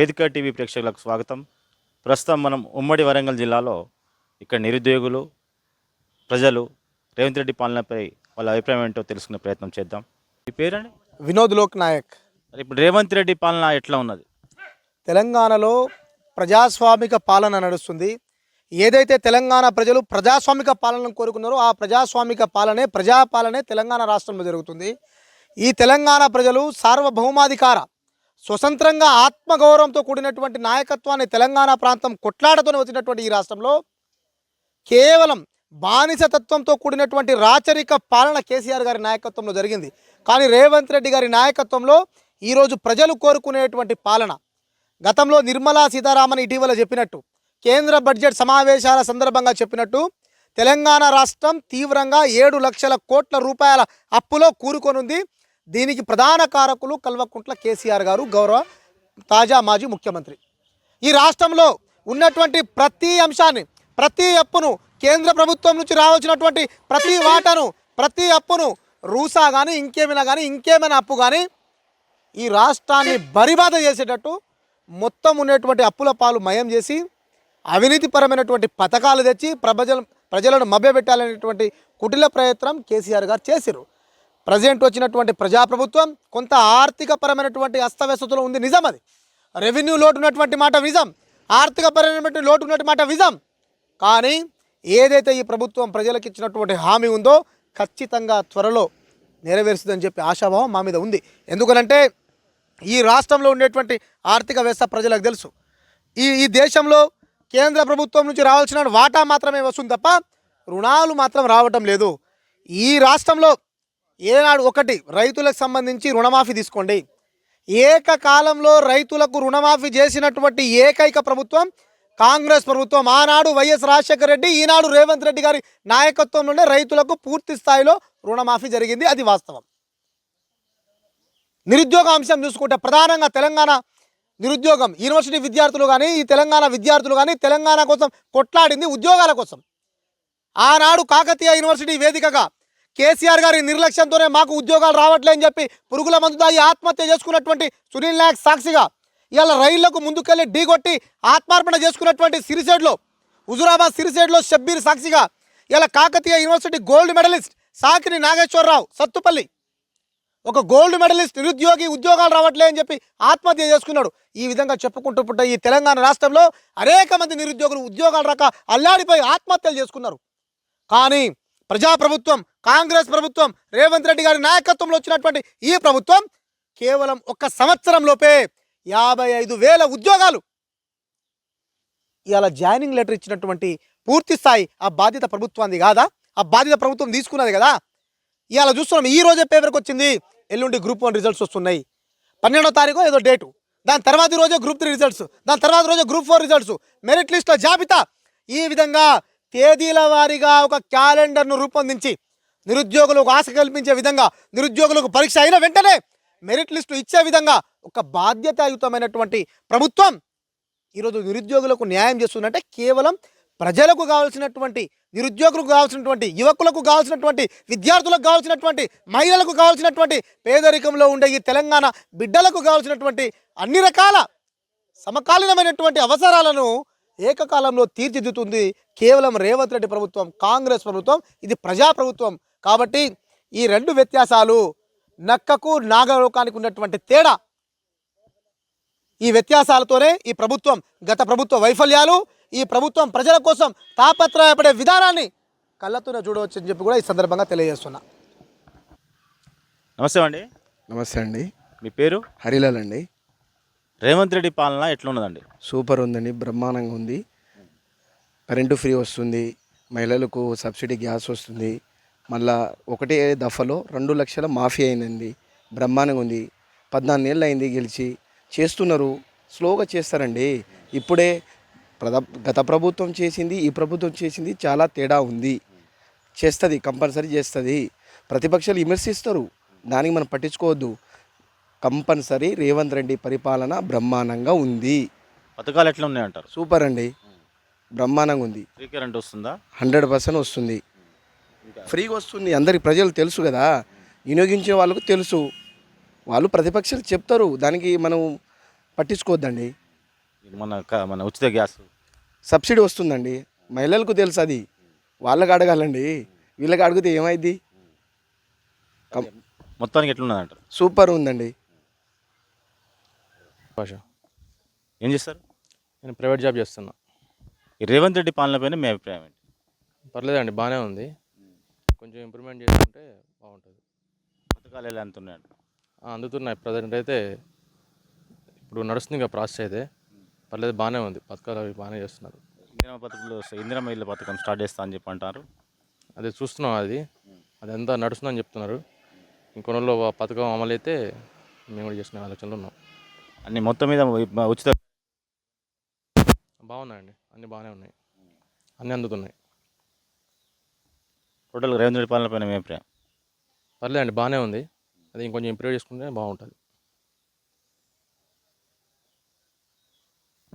వేదిక టీవీ ప్రేక్షకులకు స్వాగతం. ప్రస్తుతం మనం ఉమ్మడి వరంగల్ జిల్లాలో ఇక్కడ నిరుద్యోగులు, ప్రజలు రేవంత్ రెడ్డి పాలనపై వాళ్ళ అభిప్రాయం ఏంటో తెలుసుకునే ప్రయత్నం చేద్దాం. మీ పేరండి? వినోద్ లోక్ నాయక్. ఇప్పుడు రేవంత్ రెడ్డి పాలన ఎట్లా ఉన్నది? తెలంగాణలో ప్రజాస్వామిక పాలన నడుస్తుంది. ఏదైతే తెలంగాణ ప్రజలు ప్రజాస్వామిక పాలనను కోరుకున్నారో ఆ ప్రజాస్వామిక పాలనే ప్రజాపాలనే తెలంగాణ రాష్ట్రంలో జరుగుతుంది. ఈ తెలంగాణ ప్రజలు సార్వభౌమాధికార స్వతంత్రంగా ఆత్మగౌరవంతో కూడినటువంటి నాయకత్వాన్ని తెలంగాణ ప్రాంతం కొట్లాడతోనే వచ్చినటువంటి ఈ రాష్ట్రంలో కేవలం బానిసతత్వంతో కూడినటువంటి రాచరిక పాలన కేసీఆర్ గారి నాయకత్వంలో జరిగింది. కానీ రేవంత్ రెడ్డి గారి నాయకత్వంలో ఈరోజు ప్రజలు కోరుకునేటువంటి పాలన. గతంలో నిర్మలా సీతారామన్ ఇటీవల చెప్పినట్టు, కేంద్ర బడ్జెట్ సమావేశాల సందర్భంగా చెప్పినట్టు, తెలంగాణ రాష్ట్రం తీవ్రంగా 7 లక్షల కోట్ల రూపాయల అప్పులో కూరుకొనుంది. దీనికి ప్రధాన కారకులు కల్వకుంట్ల కేసీఆర్ గారు, గౌరవ తాజా మాజీ ముఖ్యమంత్రి. ఈ రాష్ట్రంలో ఉన్నటువంటి ప్రతి అంశాన్ని, ప్రతి అప్పును, కేంద్ర ప్రభుత్వం నుంచి రావాల్సినటువంటి ప్రతి వాటాను, ప్రతి అప్పును, రూసా కానీ ఇంకేమైనా అప్పు కానీ ఈ రాష్ట్రాన్ని బరిబాద చేసేటట్టు మొత్తం ఉన్నటువంటి అప్పుల పాలు మయం చేసి అవినీతిపరమైనటువంటి పథకాలు తెచ్చి ప్రజలను మభ్యపెట్టాలనేటువంటి కుటిల ప్రయత్నం కేసీఆర్ గారు చేశారు. ప్రజెంట్ వచ్చినటువంటి ప్రజాప్రభుత్వం కొంత ఆర్థికపరమైనటువంటి అస్తవ్యస్తలో ఉంది, నిజం. అది రెవెన్యూ లోటు ఉన్నటువంటి మాట నిజం, ఆర్థికపరమైనటువంటి లోటు ఉన్నటువంటి మాట నిజం. కానీ ఏదైతే ఈ ప్రభుత్వం ప్రజలకు ఇచ్చినటువంటి హామీ ఉందో ఖచ్చితంగా త్వరలో నెరవేరుస్తుందని చెప్పి ఆశాభావం మా మీద ఉంది. ఎందుకనంటే ఈ రాష్ట్రంలో ఉండేటువంటి ఆర్థిక వ్యవస్థ ప్రజలకు తెలుసు. ఈ దేశంలో కేంద్ర ప్రభుత్వం నుంచి రావాల్సిన వాటా మాత్రమే వస్తుంది తప్ప రుణాలు మాత్రం రావటం లేదు. ఈ రాష్ట్రంలో ఏనాడు ఒకటి రైతులకు సంబంధించి రుణమాఫీ తీసుకోండి. ఏకకాలంలో రైతులకు రుణమాఫీ చేసినటువంటి ఏకైక ప్రభుత్వం కాంగ్రెస్ ప్రభుత్వం. ఆనాడు వైఎస్ రాజశేఖర రెడ్డి, ఈనాడు రేవంత్ రెడ్డి గారి నాయకత్వంలోనే రైతులకు పూర్తి స్థాయిలో రుణమాఫీ జరిగింది. అది వాస్తవం. నిరుద్యోగ అంశం చూసుకుంటే ప్రధానంగా తెలంగాణ నిరుద్యోగం, యూనివర్సిటీ విద్యార్థులు కానీ, ఈ తెలంగాణ విద్యార్థులు కానీ తెలంగాణ కోసం కొట్లాడింది ఉద్యోగాల కోసం. ఆనాడు కాకతీయ యూనివర్సిటీ వేదికగా కేసీఆర్ గారి నిర్లక్ష్యంతోనే మాకు ఉద్యోగాలు రావట్లేదని చెప్పి పురుగుల మందు తాగి ఆత్మహత్య చేసుకున్నటువంటి సునీల్ నాయక్ సాక్షిగా, ఇవాళ రైళ్లకు ముందుకెళ్ళి ఢీగొట్టి ఆత్మార్పణ చేసుకున్నటువంటి సిరిసేడ్లో, హుజురాబాద్ సిరిసేడ్లో షబ్బీర్ సాక్షిగా, ఇలా Kakatiya university gold medalist Sakini Nageswara Rao Sathupalli, ఒక గోల్డ్ మెడలిస్ట్ నిరుద్యోగి, ఉద్యోగాలు రావట్లే అని చెప్పి ఆత్మహత్య చేసుకున్నాడు. ఈ విధంగా చెప్పుకుంటూ పుట్ట ఈ తెలంగాణ రాష్ట్రంలో అనేక మంది నిరుద్యోగులు ఉద్యోగాలు రాక అల్లాడిపోయి ఆత్మహత్యలు చేసుకున్నారు. కానీ ప్రజాప్రభుత్వం, కాంగ్రెస్ ప్రభుత్వం, రేవంత్ రెడ్డి గారి నాయకత్వంలో వచ్చినటువంటి ఈ ప్రభుత్వం కేవలం 1 సంవత్సరంలోపే 55,000 ఉద్యోగాలు, ఇవాళ జాయినింగ్ లెటర్ ఇచ్చినటువంటి పూర్తి స్థాయి ఆ బాధ్యత ప్రభుత్వాన్ని కాదా? ఆ బాధ్యత ప్రభుత్వం తీసుకున్నది కదా. ఇవాళ చూస్తున్నాం, ఈ రోజే పేపర్కి వచ్చింది, ఎల్లుండి గ్రూప్ 1 రిజల్ట్స్ వస్తున్నాయి. 12వ తారీఖు ఏదో డేటు, దాని తర్వాత రోజే గ్రూప్ 3 రిజల్ట్స్, దాని తర్వాత రోజే గ్రూప్ 4 రిజల్ట్స్, మెరిట్ లిస్టుల జాబితా. ఈ విధంగా తేదీల వారీగా ఒక క్యాలెండర్ను రూపొందించి నిరుద్యోగులకు ఆశ కల్పించే విధంగా, నిరుద్యోగులకు పరీక్ష అయిన వెంటనే మెరిట్ లిస్టు ఇచ్చే విధంగా ఒక బాధ్యతాయుతమైనటువంటి ప్రభుత్వం ఈరోజు నిరుద్యోగులకు న్యాయం చేస్తుందంటే కేవలం ప్రజలకు కావాల్సినటువంటి, నిరుద్యోగులకు కావాల్సినటువంటి, యువకులకు కావాల్సినటువంటి, విద్యార్థులకు కావాల్సినటువంటి, మహిళలకు కావాల్సినటువంటి, పేదరికంలో ఉండే ఈ తెలంగాణ బిడ్డలకు కావాల్సినటువంటి అన్ని రకాల సమకాలీనమైనటువంటి అవసరాలను ఏకకాలంలో తీర్చిదిద్దుతుంది కేవలం రేవంత్ రెడ్డి ప్రభుత్వం, కాంగ్రెస్ ప్రభుత్వం. ఇది ప్రజాప్రభుత్వం. కాబట్టి ఈ 2 వ్యత్యాసాలు, నక్కకు నాగలోకానికి ఉన్నటువంటి తేడా, ఈ వ్యత్యాసాలతోనే ఈ ప్రభుత్వం, గత ప్రభుత్వ వైఫల్యాలు, ఈ ప్రభుత్వం ప్రజల కోసం తాపత్రయపడే విధానాన్ని కళ్ళతోనే చూడవచ్చు అని చెప్పి కూడా ఈ సందర్భంగా తెలియజేస్తున్నా. నమస్తే అండి. నమస్తే అండి. మీ పేరు? హరిలాల్ అండి. రేవంత్ రెడ్డి పాలన ఎట్లున్నదండి? సూపర్ ఉందండి, బ్రహ్మాండంగా ఉంది. కరెంటు ఫ్రీ వస్తుంది, మహిళలకు సబ్సిడీ గ్యాస్ వస్తుంది, మళ్ళా ఒకటే దఫలో 2 లక్షల మాఫీ అయిందండి. బ్రహ్మాండంగా ఉంది. 14 ఏళ్ళు అయింది గెలిచి, చేస్తున్నారు. స్లోగా చేస్తారండి. ఇప్పుడే గత ప్రభుత్వం చేసింది, ఈ ప్రభుత్వం చేసింది చాలా తేడా ఉంది. చేస్తుంది, కంపల్సరీ చేస్తుంది. ప్రతిపక్షాలు విమర్శిస్తారు, దానికి మనం పట్టించుకోవద్దు. కంపల్సరీ రేవంత్ రెడ్డి పరిపాలన బ్రహ్మాండంగా ఉంది. పథకాలు ఎట్లా ఉన్నాయంటారు? సూపర్ అండి, బ్రహ్మాండంగా ఉంది. ఫ్రీ కరెంట్ వస్తుందా? 100% వస్తుంది, ఫ్రీగా వస్తుంది. అందరికి ప్రజలు తెలుసు కదా, వినియోగించే వాళ్ళకు తెలుసు. వాళ్ళు ప్రతిపక్షాలు చెప్తారు, దానికి మనం పట్టించుకోవద్దండి. మన ఉచిత గ్యాస్ సబ్సిడీ వస్తుందండి. మహిళలకు తెలుసు అది, వాళ్ళకి అడగాలండి. వీళ్ళకి అడిగితే ఏమైంది? మొత్తానికి ఎట్లున్నదంటారు? సూపర్ ఉందండి. భాష. ఏం చేస్తారు? నేను ప్రైవేట్ జాబ్ చేస్తున్నా. ఈ రేవంత్ రెడ్డి పాలనపైన మీ అభిప్రాయం ఏంటి? పర్లేదండి, బాగానే ఉంది. కొంచెం ఇంప్రూవ్మెంట్ చేసుకుంటే బాగుంటుంది. పథకాలు ఎలా అందుతున్నాయంట? అందుతున్నాయి ప్రజెంట్ అయితే. ఇప్పుడు నడుస్తుంది ఇంకా ప్రాసెస్ అయితే. పర్లేదు, బాగానే ఉంది. పథకాలు అవి బాగానే చేస్తున్నారు. ఇందిరమ్మ ఇళ్ళ పథకం స్టార్ట్ చేస్తా అని చెప్పి అంటారు. అది చూస్తున్నాం. అదంతా నడుస్తుందని చెప్తున్నారు. ఇంకొన్ని రోజుల్లో ఆ పథకం అమలు అయితే మేము కూడా చేసిన ఆలోచనలో ఉన్నాం. అన్ని మొత్తం మీద ఉచిత బాగున్నాయండి, అన్నీ బాగానే ఉన్నాయి, అన్నీ అందుతున్నాయి. టోటల్ రేవంత్ రెడ్డి పాలనపైన మీ అభిప్రాయం? పర్లేదండి, బాగానే ఉంది. అది ఇంకొంచెం ఇంప్రూవ్ చేసుకుంటే బాగుంటుంది.